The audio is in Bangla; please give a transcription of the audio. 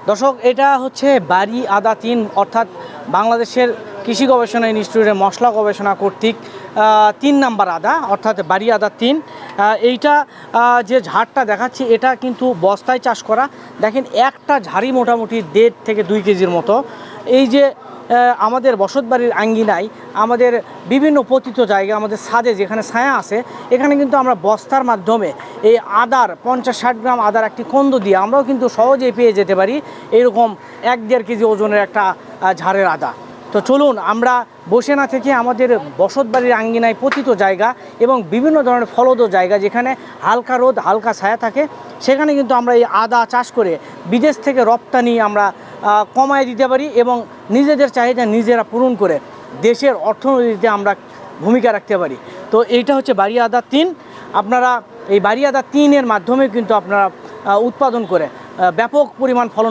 দর্শক, এটা হচ্ছে বাড়ি আদা 3, অর্থাৎ বাংলাদেশের কৃষি গবেষণা ইনস্টিটিউটের মশলা গবেষণা কর্তৃক 3 নাম্বার আদা, অর্থাৎ বাড়ি আদা 3। এইটা যে ঝাড়টা দেখাচ্ছি এটা কিন্তু বস্তায় চাষ করা। দেখেন একটা ঝাড়ি মোটামুটি 1.5 থেকে 2 কেজির মতো। এই যে আমাদের বসতবাড়ির আঙ্গিনায়, আমাদের বিভিন্ন পতিত জায়গা, আমাদের ছাদে যেখানে ছায়া আছে, এখানে কিন্তু আমরা বস্তার মাধ্যমে এই আদার 50-60 গ্রাম আদার একটি কন্দ দিয়ে আমরাও কিন্তু সহজেই পেয়ে যেতে পারি এরকম 1-1.5 কেজি ওজনের একটা ঝাড়ের আদা। তো চলুন আমরা বসে না থেকে আমাদের বসতবাড়ির আঙ্গিনায় পতিত জায়গা এবং বিভিন্ন ধরনের ফলদ জায়গা যেখানে হালকা রোদ হালকা ছায়া থাকে, সেখানে কিন্তু আমরা এই আদা চাষ করে বিদেশ থেকে রপ্তানি আমরা কমায় দিতে পারি এবং নিজেদের চাহিদা নিজেরা পূরণ করে দেশের অর্থনীতিতে আমরা ভূমিকা রাখতে পারি। তো এইটা হচ্ছে বাড়ি আদা 3। আপনারা এই বাড়ি আদা 3-এর মাধ্যমে কিন্তু আপনারা উৎপাদন করে ব্যাপক পরিমাণ ফলন